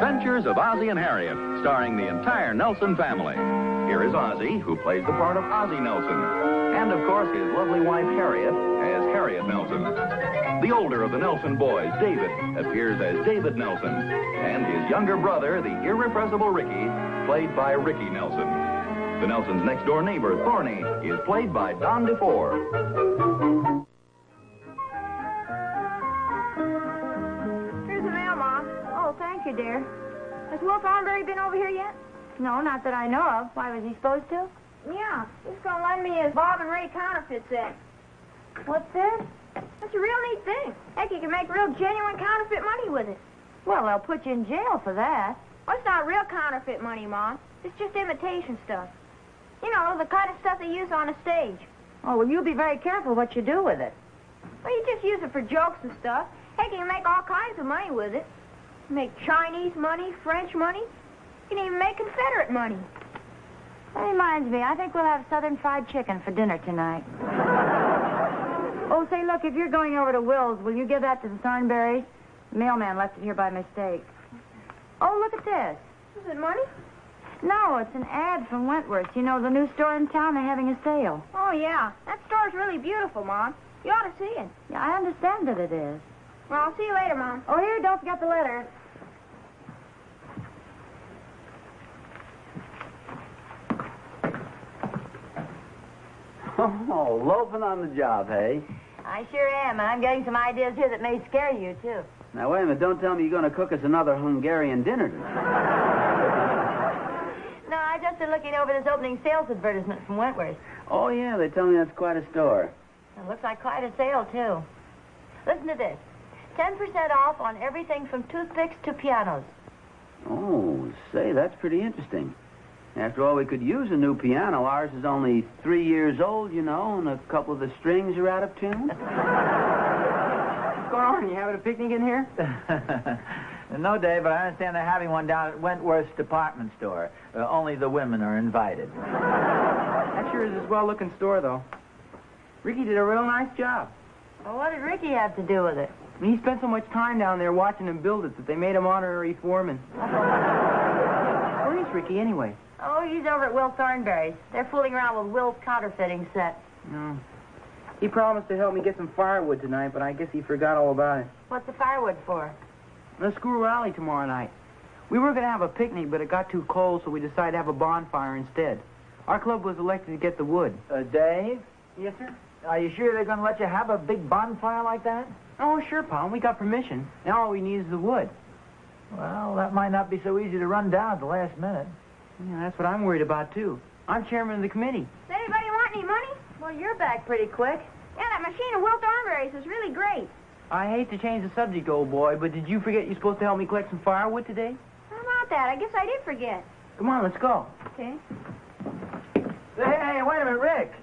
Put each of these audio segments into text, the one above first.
Adventures of Ozzie and Harriet, starring the entire Nelson family. Here is Ozzie, who plays the part of Ozzie Nelson. And, of course, his lovely wife, Harriet, as Harriet Nelson. The older of the Nelson boys, David, appears as David Nelson. And his younger brother, the irrepressible Ricky, played by Ricky Nelson. The Nelsons' next-door neighbor, Thorny, is played by Don DeFore. Thank you, dear. Has Will Thornberry been over here yet? No, not that I know of. Why, was he supposed to? Yeah. He's going to lend me his Bob and Ray counterfeit set. What's this? That's a real neat thing. Heck, you can make real genuine counterfeit money with it. Well, they'll put you in jail for that. Well, it's not real counterfeit money, Mom. It's just imitation stuff. You know, the kind of stuff they use on a stage. Oh, well, you be very careful what you do with it. Well, you just use it for jokes and stuff. Heck, you can make all kinds of money with it. Make Chinese money, French money. You can even make Confederate money. That reminds me, I think we'll have Southern fried chicken for dinner tonight. Oh, say, look, if you're going over to Will's, will you give that to the Thornberrys? The mailman left it here by mistake. Oh, look at this. Is it money? No, it's an ad from Wentworth's. You know, the new store in town, they're having a sale. Oh, yeah. That store's really beautiful, Mom. You ought to see it. Yeah, I understand that it is. Well, I'll see you later, Mom. Oh, here, don't forget the letter. Oh, loafing on the job, hey? I sure am, and I'm getting some ideas here that may scare you, too. Now, wait a minute. Don't tell me you're going to cook us another Hungarian dinner tonight. No, I just been looking over this opening sales advertisement from Wentworth. Oh, yeah, they tell me that's quite a store. It looks like quite a sale, too. Listen to this. 10% off on everything from toothpicks to pianos. Oh, say, that's pretty interesting. After all, we could use a new piano. Ours is only 3 years old, you know, and a couple of the strings are out of tune. What's going on? You having a picnic in here? No, Dave, but I understand they're having one down at Wentworth's department store. Only the women are invited. That sure is a swell-looking store, though. Ricky did a real nice job. Well, what did Ricky have to do with it? He spent so much time down there watching them build it that they made him honorary foreman. Where is Ricky, anyway? Oh, he's over at Will Thornberry's. They're fooling around with Will's counterfeiting set. No. He promised to help me get some firewood tonight, but I guess he forgot all about it. What's the firewood for? The school rally tomorrow night. We were going to have a picnic, but it got too cold, so we decided to have a bonfire instead. Our club was elected to get the wood. Dave? Yes, sir? Are you sure they're going to let you have a big bonfire like that? Oh, sure, Pa. We got permission. Now all we need is the wood. Well, that might not be so easy to run down at the last minute. Yeah, that's what I'm worried about, too. I'm chairman of the committee. Does anybody want any money? Well, you're back pretty quick. Yeah, that machine of Will Thornberry's is really great. I hate to change the subject, old boy, but did you forget you're supposed to help me collect some firewood today? How about that? I guess I did forget. Come on, let's go. Okay. Hey, wait a minute, Rick.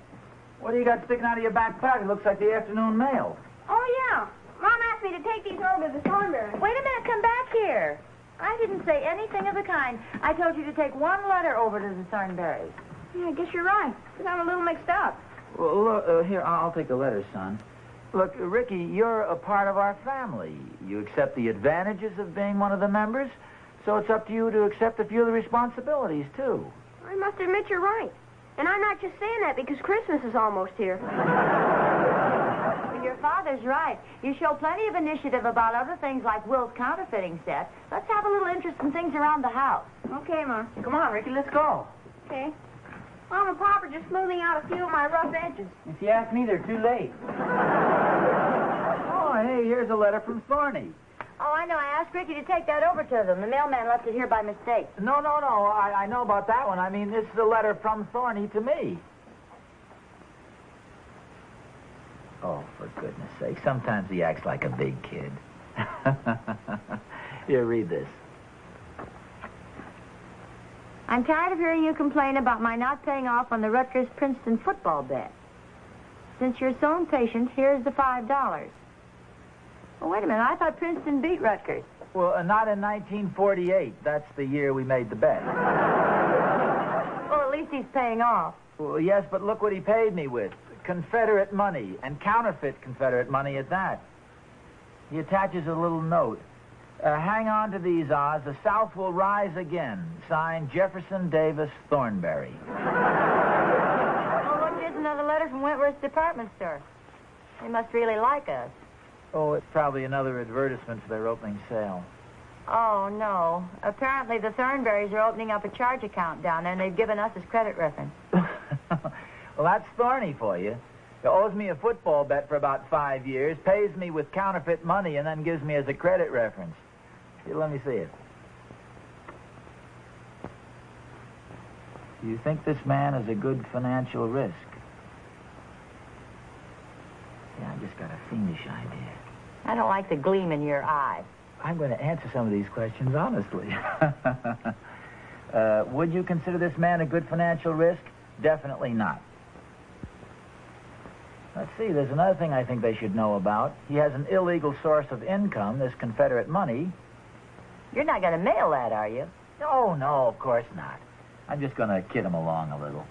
What do you got sticking out of your back pocket? Looks like the afternoon mail. Oh, yeah. Mom asked me to take these over to the Thornberry. Wait a minute, come back here. I didn't say anything of the kind. I told you to take one letter over to the Thornberrys. Yeah, I guess you're right. Because I'm a little mixed up. Well, look, here, I'll take the letter, son. Look, Ricky, you're a part of our family. You accept the advantages of being one of the members, so it's up to you to accept a few of the responsibilities, too. I must admit you're right. And I'm not just saying that because Christmas is almost here. Your father's right. You show plenty of initiative about other things like Will's counterfeiting set. Let's have a little interest in things around the house. Okay, Mom. Come on, Ricky, let's go. Okay. Mom and Pop are just smoothing out a few of my rough edges. If you ask me, they're too late. Oh, hey, here's a letter from Thorny. Oh, I know. I asked Ricky to take that over to them. The mailman left it here by mistake. No. I know about that one. I mean, this is a letter from Thorny to me. Oh, for goodness sake. Sometimes he acts like a big kid. Here, read this. I'm tired of hearing you complain about my not paying off on the Rutgers-Princeton football bet. Since you're so impatient, here's the $5. Oh, wait a minute. I thought Princeton beat Rutgers. Well, not in 1948. That's the year we made the bet. Well, at least he's paying off. Well, yes, but look what he paid me with. Confederate money, and counterfeit Confederate money at that. He attaches a little note. Hang on to these, Oz. The South will rise again. Signed, Jefferson Davis Thornberry. Oh, look, here's another letter from Wentworth's department store. They must really like us. Oh, it's probably another advertisement for their opening sale. Oh, no. Apparently the Thornberrys are opening up a charge account down there, and they've given us as credit reference. Well, that's thorny for you. He owes me a football bet for about 5 years, pays me with counterfeit money, and then gives me as a credit reference. Here, let me see it. Do you think this man is a good financial risk? Yeah, I just got a fiendish idea. I don't like the gleam in your eye. I'm going to answer some of these questions honestly. Would you consider this man a good financial risk? Definitely not. Let's see, there's another thing I think they should know about. He has an illegal source of income, this Confederate money. You're not going to mail that, are you? Oh, no, of course not. I'm just going to kid him along a little.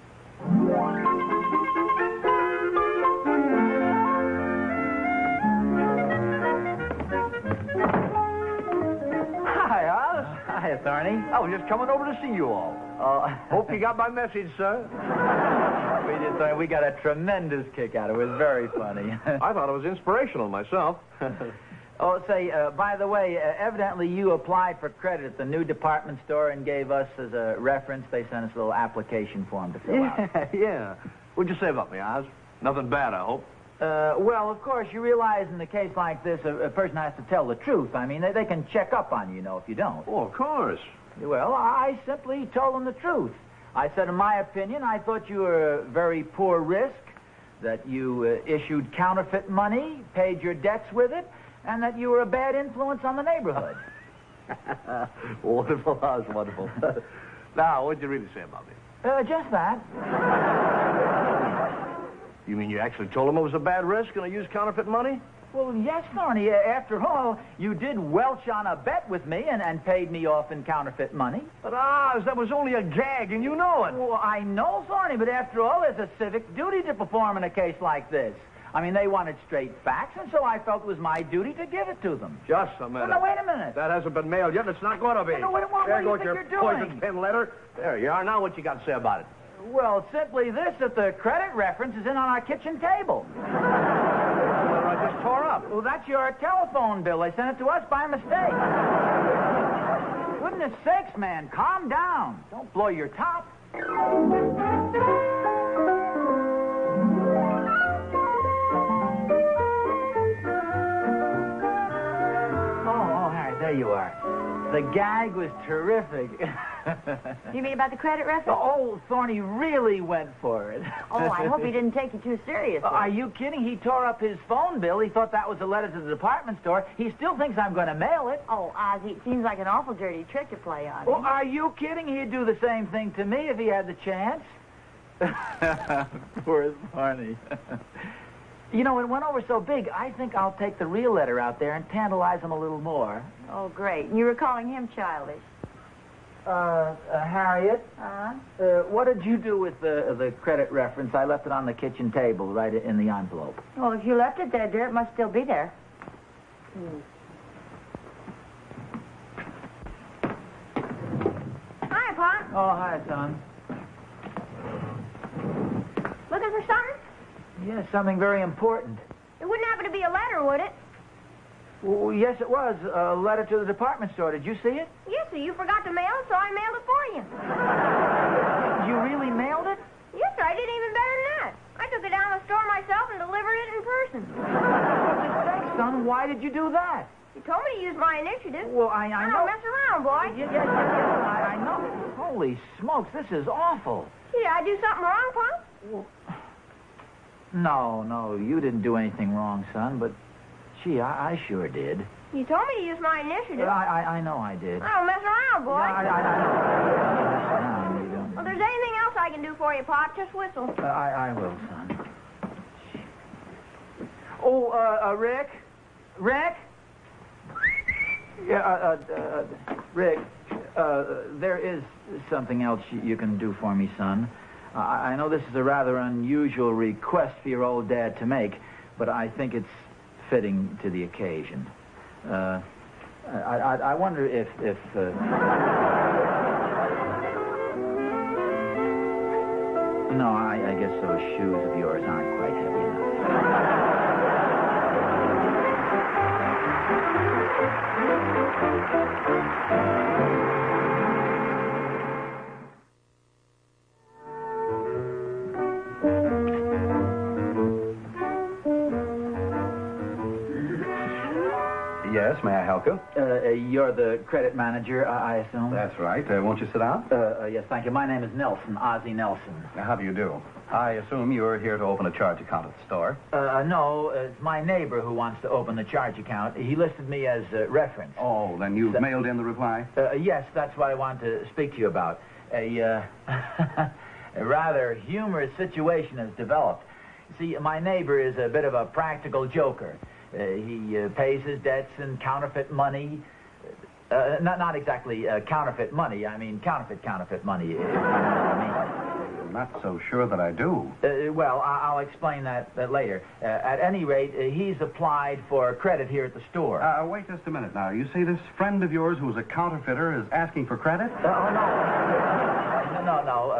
Hi, Oz. Hi, Thorny. I was just coming over to see you all. Hope you got my message, sir. We did, Thorny. We got a tremendous kick out of it. It was very funny. I thought it was inspirational myself. Oh, say, by the way, evidently you applied for credit at the new department store and gave us as a reference. They sent us a little application form to fill out. Yeah. What'd you say about me, Oz? Nothing bad, I hope. Well, of course, you realize in a case like this, a person has to tell the truth. I mean, they can check up on you, if you don't. Oh, of course. Well, I simply told them the truth. I said, in my opinion, I thought you were a very poor risk, that you issued counterfeit money, paid your debts with it, and that you were a bad influence on the neighborhood. Wonderful, Oz, wonderful. Now, what'd you really say about me? Just that. You mean you actually told him it was a bad risk and I used counterfeit money? Well, yes, Thorny. After all, you did welch on a bet with me and paid me off in counterfeit money. But, Oz, that was only a gag, and you know it. Well, I know, Thorny, but after all, there's a civic duty to perform in a case like this. I mean, they wanted straight facts, and so I felt it was my duty to give it to them. Just a minute. No, wait a minute. That hasn't been mailed yet, and it's not going to be. No, what there do you goes think your you're doing? poison pen letter. There you are. Now what you got to say about it? Well, simply this, that the credit reference is in on our kitchen table. I just tore up. Well, that's your telephone bill. They sent it to us by mistake. Goodness sakes, man, calm down. Don't blow your top. Oh, Harry, there you are. The gag was terrific. You mean about the credit reference? Oh, Thorny really went for it. Oh, I hope he didn't take you too seriously. Are you kidding? He tore up his phone bill. He thought that was a letter to the department store. He still thinks I'm going to mail it. Oh, Ozzie, it seems like an awful dirty trick to play on him. Well, are you kidding? He'd do the same thing to me if he had the chance. Poor Thorny. You know, it went over so big, I think I'll take the real letter out there and tantalize him a little more. Oh, great. And you were calling him childish. Harriet? Uh-huh. What did you do with the credit reference? I left it on the kitchen table, right in the envelope. Well, if you left it there, dear, it must still be there. Hi, Pop. Oh, hi, son. Looking for something? Yes, something very important. It wouldn't happen to be a letter, would it? Well, yes, it was. A letter to the department store. Did you see it? Yes, sir. You forgot to mail it, so I mailed it for you. You really mailed it? Yes, sir. I did even better than that. I took it down to the store myself and delivered it in person. Thanks, son. Why did you do that? You told me to use my initiative. Well, I know. Don't mess around, boy. Yes, I know. Holy smokes, this is awful. Did I do something wrong, Pop? No, you didn't do anything wrong, son, but, gee, I sure did. You told me to use my initiative. I know I did. I don't mess around, boy. I know. You don't. Well, if there's anything else I can do for you, Pop, just whistle. I will, son. Oh, Rick? Rick? Yeah, Rick, there is something else you can do for me, son. I know this is a rather unusual request for your old dad to make, but I think it's fitting to the occasion. I wonder if No, I guess those shoes of yours aren't quite heavy Yes, may I help you? You're the credit manager, I assume? That's right. Won't you sit down? Yes, thank you. My name is Nelson, Ozzie Nelson. How do you do? I assume you're here to open a charge account at the store. No, it's my neighbor who wants to open the charge account. He listed me as reference. Oh, then you've mailed in the reply? Yes, that's what I wanted to speak to you about. A rather humorous situation has developed. See, my neighbor is a bit of a practical joker. He pays his debts in counterfeit money. Not exactly counterfeit money. I mean counterfeit money, if you know what I I'm not so sure that I do. mean. Well, I'll explain that later. At any rate, he's applied for credit here at the store. Wait just a minute now. You say this friend of yours who's a counterfeiter is asking for credit?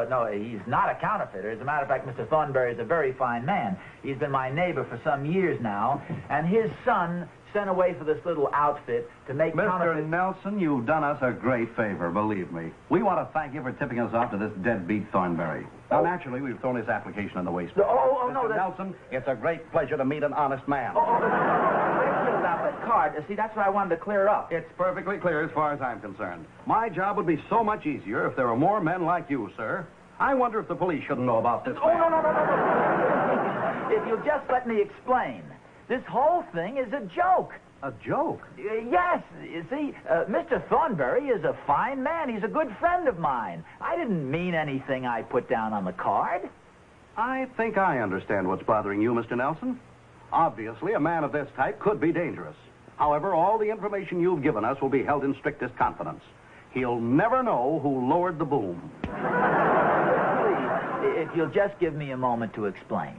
No, he's not a counterfeiter. As a matter of fact, Mr. Thornberry is a very fine man. He's been my neighbor for some years now, and his son sent away for this little outfit to make counterfeit... Mr. Nelson, you've done us a great favor, believe me. We want to thank you for tipping us off to this deadbeat Thornberry. Now, naturally, we've thrown his application in the waste. No, Nelson, it's a great pleasure to meet an honest man. I filled out that card. See, that's what I wanted to clear up. It's perfectly clear as far as I'm concerned. My job would be so much easier if there were more men like you, sir. I wonder if the police shouldn't know about this. No. If you'll just let me explain. This whole thing is a joke. A joke? Yes. You see, Mr. Thornberry is a fine man. He's a good friend of mine. I didn't mean anything I put down on the card. I think I understand what's bothering you, Mr. Nelson. Obviously, a man of this type could be dangerous. However, all the information you've given us will be held in strictest confidence. He'll never know who lowered the boom. Please, if you'll just give me a moment to explain.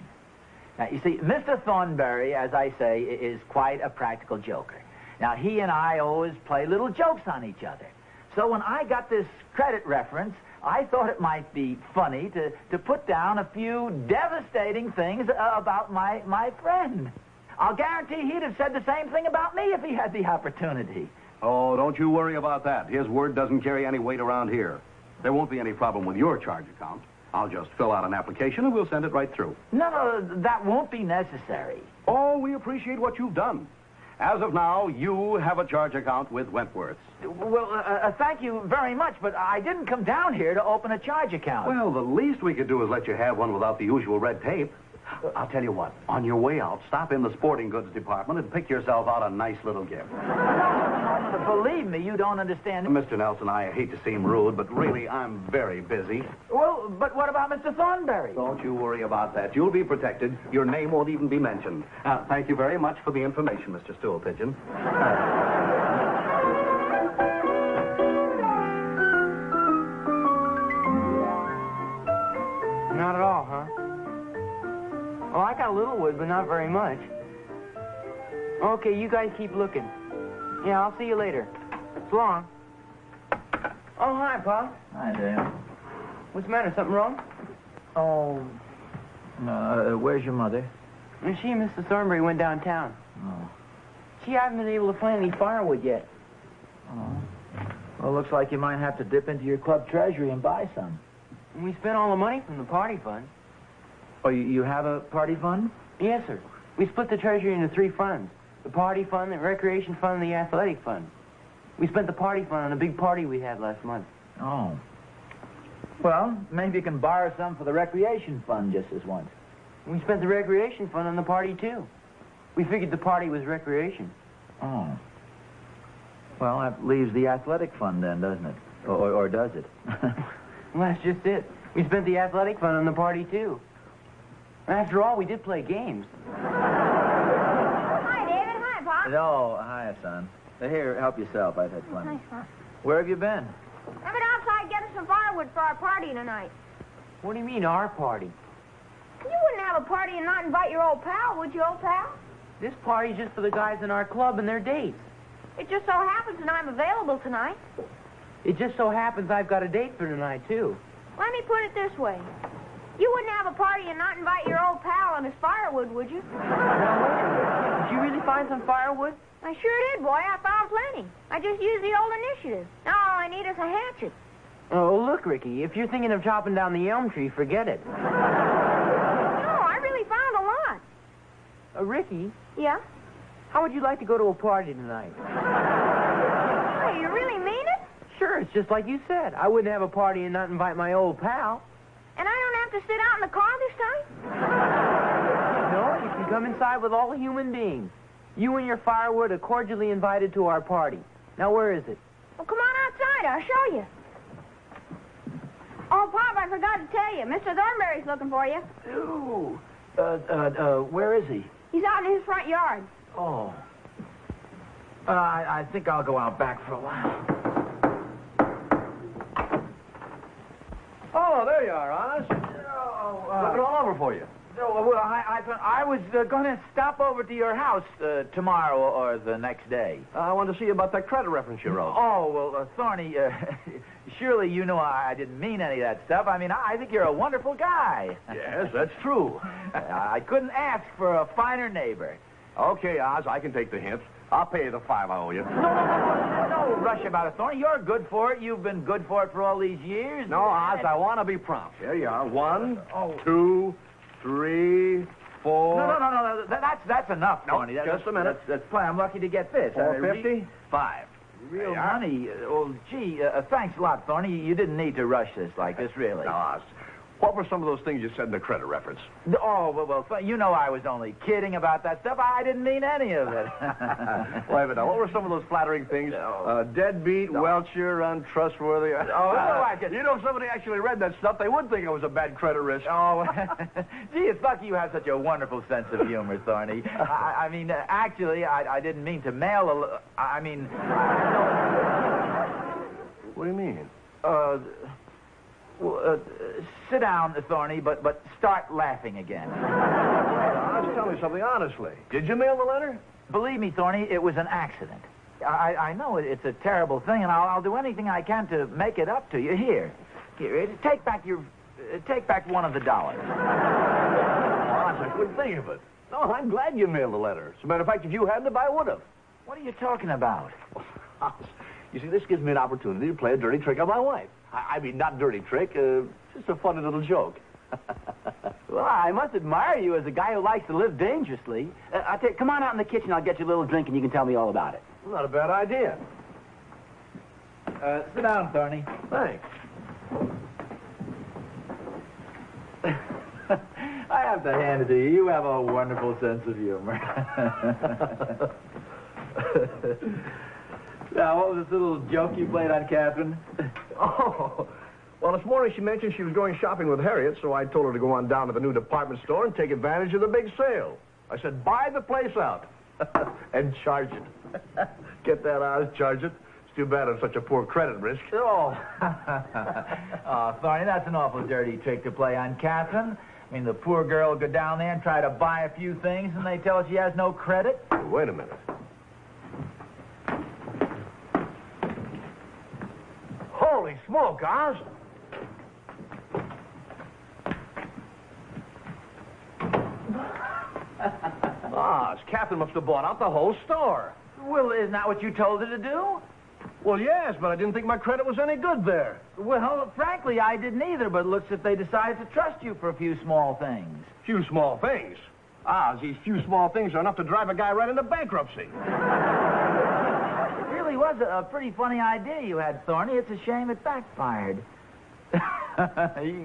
Now, you see, Mr. Thornberry, as I say, is quite a practical joker. Now, he and I always play little jokes on each other. So when I got this credit reference, I thought it might be funny to put down a few devastating things about my friend. I'll guarantee he'd have said the same thing about me if he had the opportunity. Oh, don't you worry about that. His word doesn't carry any weight around here. There won't be any problem with your charge account. I'll just fill out an application and we'll send it right through. No, that won't be necessary. Oh, we appreciate what you've done. As of now, you have a charge account with Wentworth's. Well, thank you very much, but I didn't come down here to open a charge account. Well, the least we could do is let you have one without the usual red tape. I'll tell you what. On your way out, stop in the sporting goods department and pick yourself out a nice little gift. No, believe me, you don't understand. Mr. Nelson, I hate to seem rude, but really, I'm very busy. Well, but what about Mr. Thornberry? Don't you worry about that. You'll be protected. Your name won't even be mentioned. Thank you very much for the information, Mr. Stool Pigeon. Not at all, huh? Oh, I got a little wood, but not very much. Okay, you guys keep looking. Yeah, I'll see you later. So long. Oh, hi, Pa. Hi there. What's the matter? Something wrong? Oh, where's your mother? She and Mrs. Thornberry went downtown. Oh. She hasn't been able to find any firewood yet. Oh. Well, looks like you might have to dip into your club treasury and buy some. And we spent all the money from the party fund. Oh, you have a party fund? Yes, sir. We split the treasury into 3 funds. The party fund, the recreation fund, and the athletic fund. We spent the party fund on a big party we had last month. Oh. Well, maybe you can borrow some for the recreation fund just as once. We spent the recreation fund on the party, too. We figured the party was recreation. Oh. Well, that leaves the athletic fund then, doesn't it? Or does it? Well, that's just it. We spent the athletic fund on the party, too. After all, we did play games. Hi, David. Hi, Pop. Oh, hi, son. Here, help yourself. I've had plenty. Thanks, Pop. Where have you been? I've been outside getting some firewood for our party tonight. What do you mean, our party? You wouldn't have a party and not invite your old pal, would you, old pal? This party's just for the guys in our club and their dates. It just so happens that I'm available tonight. It just so happens I've got a date for tonight, too. Let me put it this way. You wouldn't have a party and not invite your old pal and his firewood, would you? Did you really find some firewood? I sure did, boy. I found plenty. I just used the old initiative. Now all I need is a hatchet. Oh, look, Ricky, if you're thinking of chopping down the elm tree, forget it. No, I really found a lot. Ricky, Yeah? how would you like to go to a party tonight? Hey, you really mean it? Sure, it's just like you said. I wouldn't have a party and not invite my old pal. And I don't have to sit out in the car this time? No, you can come inside with all human beings. You and your firewood are cordially invited to our party. Now, where is it? Well, come on outside. I'll show you. Oh, Pop, I forgot to tell you. Mr. Thornberry's looking for you. Ooh. Where is he? He's out in his front yard. Oh. I think I'll go out back for a while. Oh, there you are, Honest. Looking all over for you. Well, I was going to stop over to your house tomorrow or the next day. I wanted to see about that credit reference you wrote. Oh, well, Thorny, surely you know I didn't mean any of that stuff. I mean, I think you're a wonderful guy. Yes, that's true. I couldn't ask for a finer neighbor. Okay, Oz, I can take the hint. I'll pay you the $5 I owe you. No rush about it, Thorny. You're good for it. You've been good for it for all these years. No, Oz, I want to be prompt. Here you are. 1, 2, 3, 4. No. That's enough, No, Thorny. just a minute. That's plenty. I'm lucky to get this. 450, 5. Real There you are. money. Gee, thanks a lot, Thorny. You didn't need to rush this like this, really. Now, Oz, what were some of those things you said in the credit reference? Oh, well, you know I was only kidding about that stuff. I didn't mean any of it. Wait a minute. What were some of those flattering things? No. Deadbeat, welcher, untrustworthy. You know, if somebody actually read that stuff, they would think it was a bad credit risk. Oh, gee, it's lucky you have such a wonderful sense of humor, Thorny. I mean, actually, I didn't mean to mail I mean... What do you mean? Sit down, Thorny, but start laughing again. Oz, tell me something honestly. Did you mail the letter? Believe me, Thorny, it was an accident. I know it's a terrible thing, and I'll do anything I can to make it up to you. Here, take back one of the dollars. Oz, I couldn't think of it. No, I'm glad you mailed the letter. As a matter of fact, if you hadn't, I would have. What are you talking about? Oz, you see, this gives me an opportunity to play a dirty trick on my wife. I mean, not dirty trick, just a funny little joke. Well, I must admire you as a guy who likes to live dangerously. Come on out in the kitchen. I'll get you a little drink, and you can tell me all about it. Not a bad idea. Sit down, Thorny. Thanks. I have to hand it to you. You have a wonderful sense of humor. Now, what was this little joke you played on Catherine? Oh, well, this morning she mentioned she was going shopping with Harriet, so I told her to go on down to the new department store and take advantage of the big sale. I said, buy the place out and charge it. Get that, Oz? Charge it? It's too bad it's such a poor credit risk. Oh. Oh, Thorny, that's an awful dirty trick to play on Catherine. I mean, the poor girl will go down there and try to buy a few things, and they tell her she has no credit. Wait a minute. Holy smoke, Oz! Oz, Catherine must have bought out the whole store. Well, isn't that what you told her to do? Well, yes, but I didn't think my credit was any good there. Well, frankly, I didn't either, but it looks as if they decided to trust you for a few small things. Few small things. Oz, these few small things are enough to drive a guy right into bankruptcy. It really was a pretty funny idea you had, Thorny. It's a shame it backfired.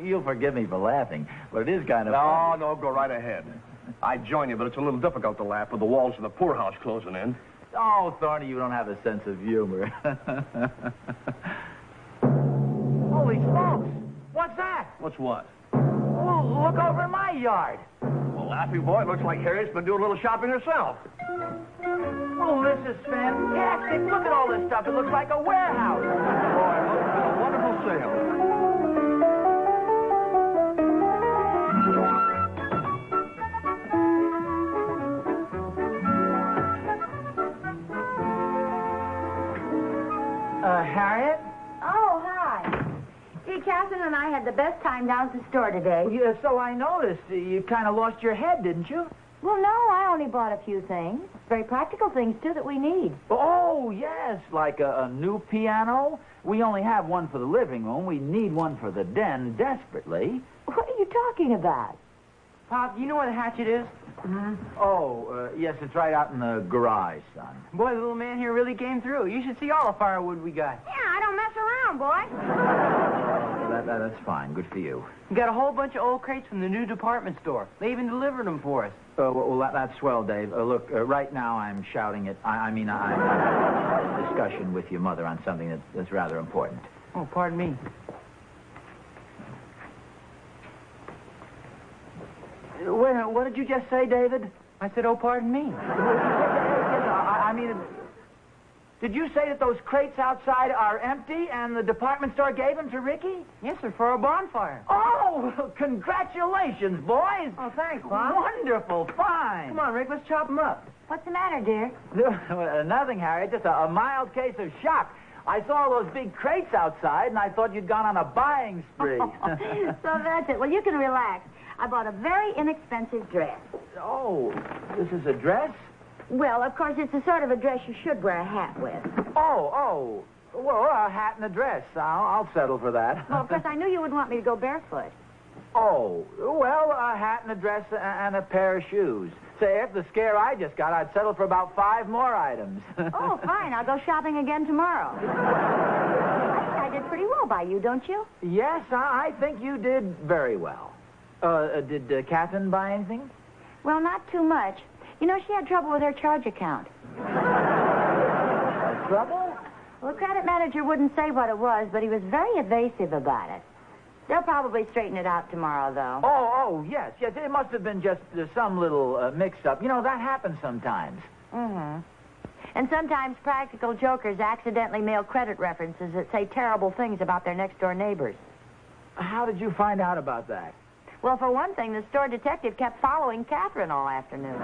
You'll forgive me for laughing, but it is kind of funny. No, go right ahead. I'd join you, but it's a little difficult to laugh with the walls of the poorhouse closing in. Oh, Thorny, you don't have a sense of humor. Holy smokes! What's that? What's what? Oh, look over in my yard. Well, Laffy boy, it looks like Harriet's been doing a little shopping herself. Oh, this is fantastic. Look at all this stuff. It looks like a warehouse. Boy, it looks like a wonderful sale. Ricky, Catherine and I had the best time down at the store today. Yeah, so I noticed. You kind of lost your head, didn't you? Well, no, I only bought a few things. Very practical things, too, that we need. Oh, yes, like a new piano. We only have one for the living room. We need one for the den desperately. What are you talking about? Pop, you know where the hatchet is? Oh, yes, it's right out in the garage, son. Boy, the little man here really came through. You should see all the firewood we got. Yeah, I don't mess around, boy. That's fine. Good for you. We got a whole bunch of old crates from the new department store. They even delivered them for us. Well, that's swell, Dave. Look, right now I'm shouting it. I'm having a discussion with your mother on something that's rather important. Oh, pardon me. Wait, what did you just say, David? I said, oh, pardon me. Did you say that those crates outside are empty and the department store gave them to Ricky? Yes, sir, for a bonfire. Oh, congratulations, boys. Oh, thanks, Pop. Wonderful, fine. Come on, Rick, let's chop them up. What's the matter, dear? Nothing, Harriet, just a mild case of shock. I saw those big crates outside, and I thought you'd gone on a buying spree. So that's it. Well, you can relax. I bought a very inexpensive dress. Oh, this is a dress? Well, of course, it's the sort of a dress you should wear a hat with. Oh. Well, a hat and a dress. I'll settle for that. Well, of course, I knew you wouldn't want me to go barefoot. Oh, well, a hat and a dress and a pair of shoes. Say, after the scare I just got, I'd settle for about 5 more items. Oh, fine. I'll go shopping again tomorrow. I think I did pretty well by you, don't you? Yes, I think you did very well. Did Catherine buy anything? Well, not too much. You know, she had trouble with her charge account. Trouble? Well, the credit manager wouldn't say what it was, but he was very evasive about it. They'll probably straighten it out tomorrow, though. Oh, yes. It must have been just some little mix-up. You know, that happens sometimes. Mm-hmm. And sometimes practical jokers accidentally mail credit references that say terrible things about their next-door neighbors. How did you find out about that? Well, for one thing, the store detective kept following Catherine all afternoon.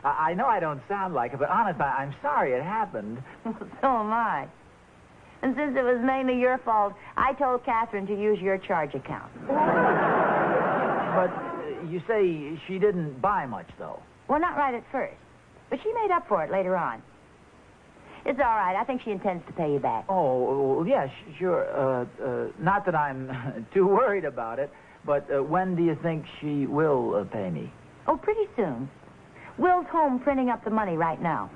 I know I don't sound like it, but honest, I'm sorry it happened. So am I. And since it was mainly your fault, I told Catherine to use your charge account. But you say she didn't buy much, though. Well, not right at first. But she made up for it later on. It's all right. I think she intends to pay you back. Oh, yeah, sure. Not that I'm too worried about it, but when do you think she will pay me? Oh, pretty soon. Will's home printing up the money right now.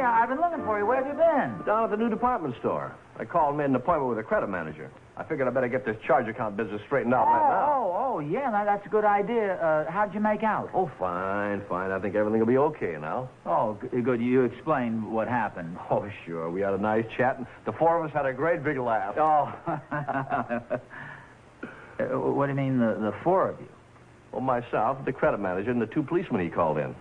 I've been looking for you. Where have you been? Down at the new department store. I called and made an appointment with a credit manager. I figured I better get this charge account business straightened out right now. Yeah, that's a good idea. How'd you make out? Oh, fine. I think everything will be okay now. Oh, good. You explained what happened. Oh, sure. We had a nice chat, and the 4 of us had a great big laugh. Oh. What do you mean, the 4 of you? Well, myself, the credit manager, and the 2 policemen he called in.